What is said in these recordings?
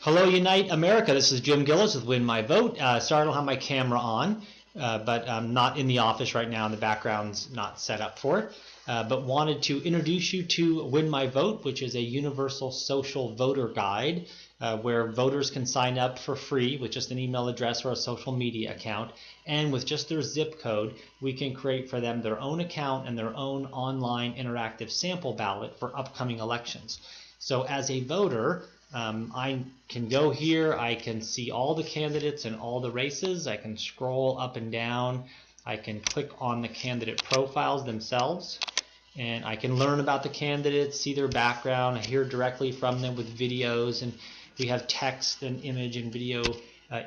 Hello, Unite America. This is Jim Gillis with Win My Vote. Sorry I don't have my camera on, but I'm not in the office right now, and the background's not set up for it. But wanted to introduce you to Win My Vote, which is a universal social voter guide where voters can sign up for free with just an email address or a social media account. And with just their zip code, we can create for them their own account and their own online interactive sample ballot for upcoming elections. So as a voter, I can go here, I can see all the candidates and all the races, I can scroll up and down, I can click on the candidate profiles themselves, and I can learn about the candidates, see their background, hear directly from them with videos, and we have text and image and video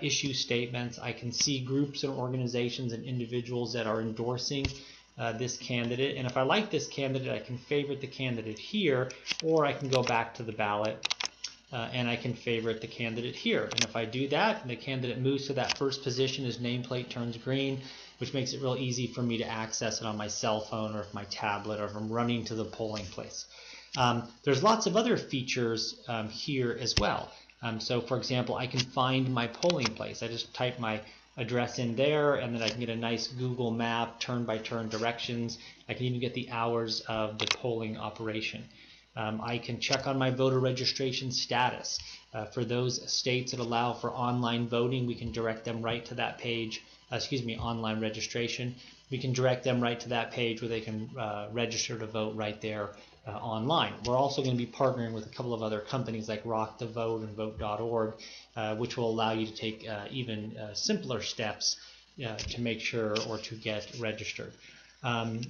issue statements. I can see groups and organizations and individuals that are endorsing this candidate, and if I like this candidate, I can favorite the candidate here, or I can go back to the ballot and I can favorite the candidate here. And if I do that, the candidate moves to that first position, his nameplate turns green, which makes it real easy for me to access it on my cell phone or my tablet, or if I'm running to the polling place. There's lots of other features here as well. So for example, I can find my polling place. I just type my address in there, and then I can get a nice Google map, turn-by-turn directions. I can even get the hours of the polling operation. I can check on my voter registration status. For those states that allow for online voting, we can direct them right to that page, online registration. We can direct them right to that page where they can register to vote right there online. We're also going to be partnering with a couple of other companies like Rock the Vote and Vote.org, which will allow you to take even simpler steps to make sure or to get registered.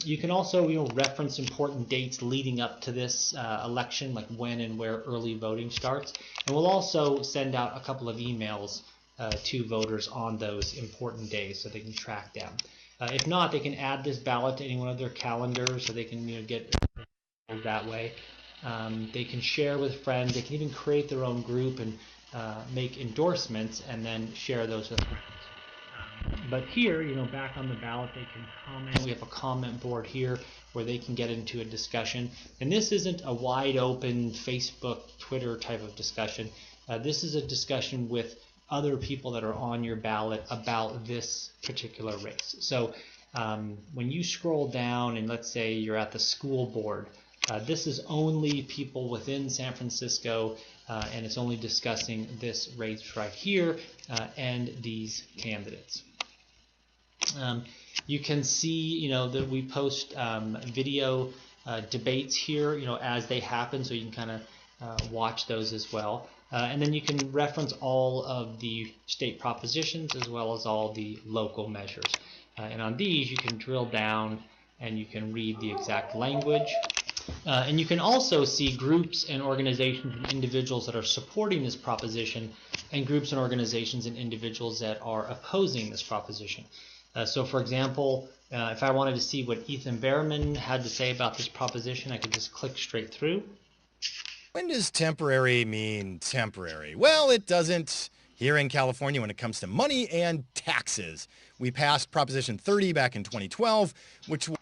You can also reference important dates leading up to this election, like when and where early voting starts. And we'll also send out a couple of emails to voters on those important days so they can track them. If not, they can add this ballot to any one of their calendars so they can get that way. They can share with friends. They can even create their own group and make endorsements and then share those with friends. But here, back on the ballot, they can comment. We have a comment board here where they can get into a discussion. And this isn't a wide open Facebook, Twitter type of discussion. This is a discussion with other people that are on your ballot about this particular race. So when you scroll down and let's say you're at the school board, this is only people within San Francisco, and it's only discussing this race right here and these candidates. You can see, that we post video debates here, as they happen, so you can kind of watch those as well. And then you can reference all of the state propositions as well as all the local measures. And on these, you can drill down and you can read the exact language. And you can also see groups and organizations and individuals that are supporting this proposition and groups and organizations and individuals that are opposing this proposition. So for example, if I wanted to see what Ethan Behrman had to say about this proposition, I could just click straight through. When does temporary mean temporary? Well, it doesn't here in California when it comes to money and taxes. We passed Proposition 30 back in 2012, which was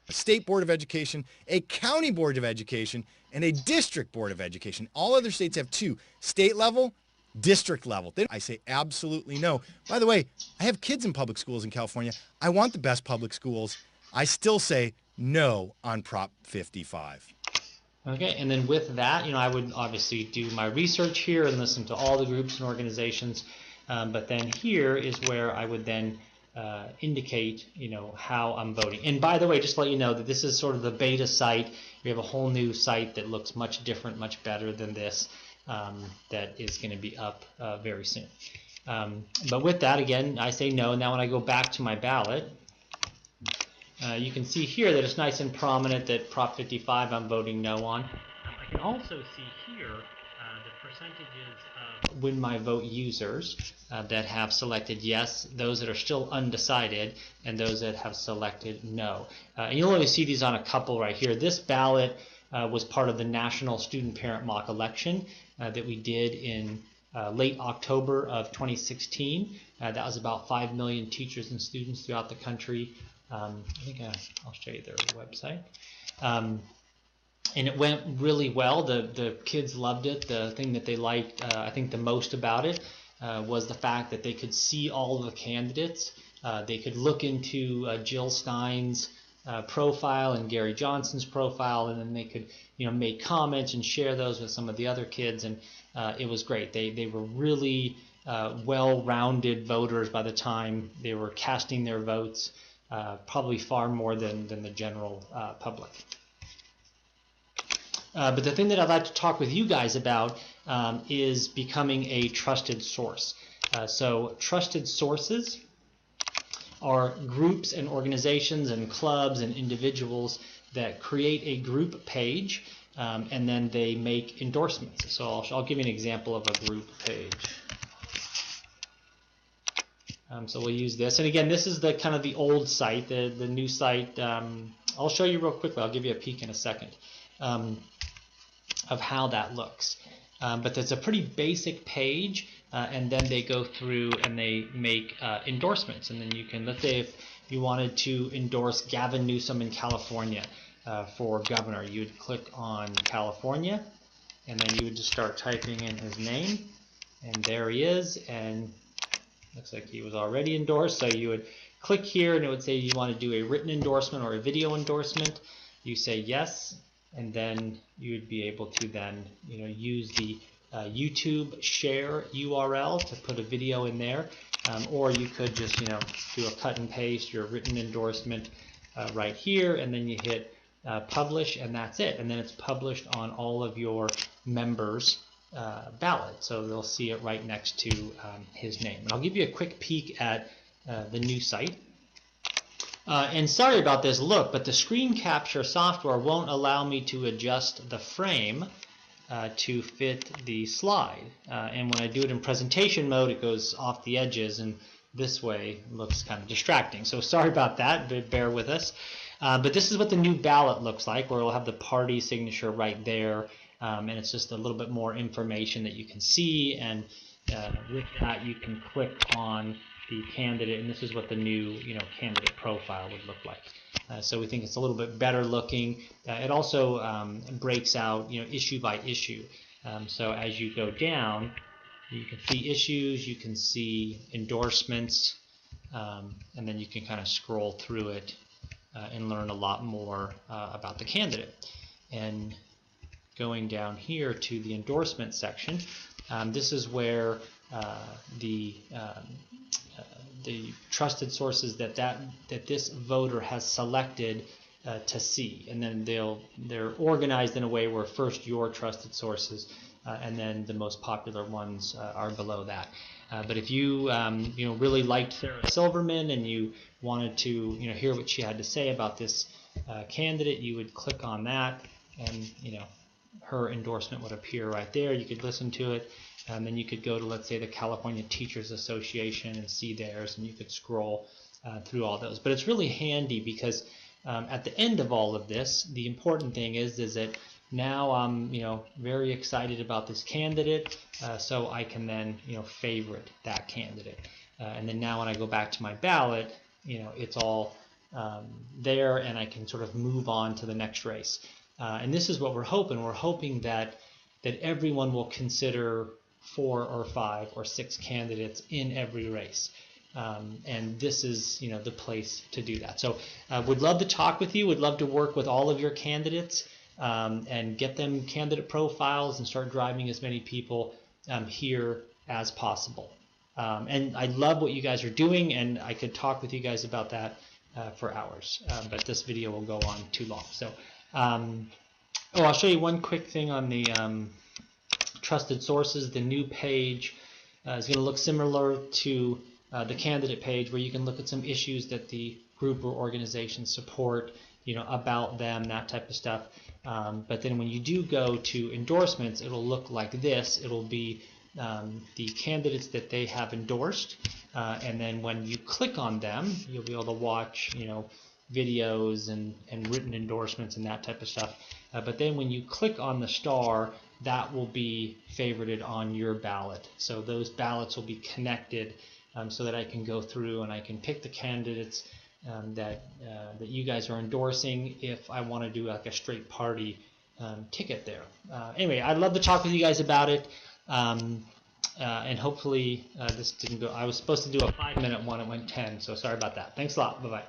a state board of education, a county board of education, and a district board of education. All other states have two: state level, district level. I say absolutely no. By the way, I have kids in public schools in California. I want the best public schools. I still say no on Prop 55. Okay, and then with that, I would obviously do my research here and listen to all the groups and organizations. But then here is where I would then indicate, how I'm voting. And by the way, just to let you know that this is sort of the beta site. We have a whole new site that looks much different, much better than this. That is going to be up very soon. But with that, again, I say no. Now when I go back to my ballot, you can see here that it's nice and prominent that Prop 55 I'm voting no on. I can also see here the percentages of Win My Vote users that have selected yes, those that are still undecided, and those that have selected no. And you'll only see these on a couple right here. This ballot was part of the National Student Parent Mock Election that we did in late October of 2016. That was about 5 million teachers and students throughout the country. I think I'll show you their website. and it went really well. The kids loved it. The thing that they liked, I think, the most about it was the fact that they could see all of the candidates. They could look into Jill Stein's profile and Gary Johnson's profile, and then they could, make comments and share those with some of the other kids, and it was great. They were really well-rounded voters by the time they were casting their votes, probably far more than the general public. But the thing that I'd like to talk with you guys about is becoming a trusted source. So trusted sources are groups and organizations and clubs and individuals that create a group page, and then they make endorsements. So I'll give you an example of a group page. So we'll use this, and again, this is the kind of the old site. The new site, I'll show you real quickly. I'll give you a peek in a second of how that looks. But it's a pretty basic page, and then they go through and they make endorsements. And then you can, let's say if you wanted to endorse Gavin Newsom in California for governor, you'd click on California, and then you would just start typing in his name, and there he is, and looks like he was already endorsed. So you would click here, and it would say you want to do a written endorsement or a video endorsement. You say yes, and then you would be able to then use the YouTube share URL to put a video in there, or you could just do a cut and paste your written endorsement right here, and then you hit publish, and that's it. And then it's published on all of your members' ballot, so they'll see it right next to his name. And I'll give you a quick peek at the new site. And sorry about this look, but the screen capture software won't allow me to adjust the frame to fit the slide. And when I do it in presentation mode, it goes off the edges, and this way looks kind of distracting. So sorry about that, but bear with us. But this is what the new ballot looks like, where it'll have the party signature right there, and it's just a little bit more information that you can see, and with that you can click on the candidate, and this is what the new candidate profile would look like. So we think it's a little bit better looking. It also breaks out issue by issue. So as you go down, you can see issues, you can see endorsements, and then you can kind of scroll through it and learn a lot more about the candidate. And going down here to the endorsement section, this is where the trusted sources that this voter has selected to see, and then they're organized in a way where first your trusted sources, and then the most popular ones are below that. But if you really liked Sarah Silverman and you wanted to hear what she had to say about this candidate, you would click on that, and her endorsement would appear right there. You could listen to it. And then you could go to, let's say, the California Teachers Association and see theirs, and you could scroll through all those. But it's really handy because at the end of all of this, the important thing is that now I'm very excited about this candidate, so I can then favorite that candidate. And then now when I go back to my ballot, it's all there, and I can sort of move on to the next race. And this is what we're hoping. We're hoping that everyone will consider 4 or 5 or 6 candidates in every race, and this is the place to do that. So would love to talk with you, would love to work with all of your candidates and get them candidate profiles and start driving as many people here as possible. And I love what you guys are doing, and I could talk with you guys about that for hours, but this video will go on too long. So I'll show you one quick thing on the trusted sources. The new page is going to look similar to the candidate page, where you can look at some issues that the group or organization support, about them, that type of stuff. But then when you do go to endorsements, it'll look like this. It'll be the candidates that they have endorsed, and then when you click on them, you'll be able to watch videos and written endorsements and that type of stuff. But then when you click on the star, that will be favorited on your ballot. So those ballots will be connected, so that I can go through and I can pick the candidates that you guys are endorsing if I want to do like a straight party ticket there. Anyway, I'd love to talk with you guys about it. And hopefully this didn't go. I was supposed to do a 5-minute one. It went 10. So sorry about that. Thanks a lot. Bye-bye.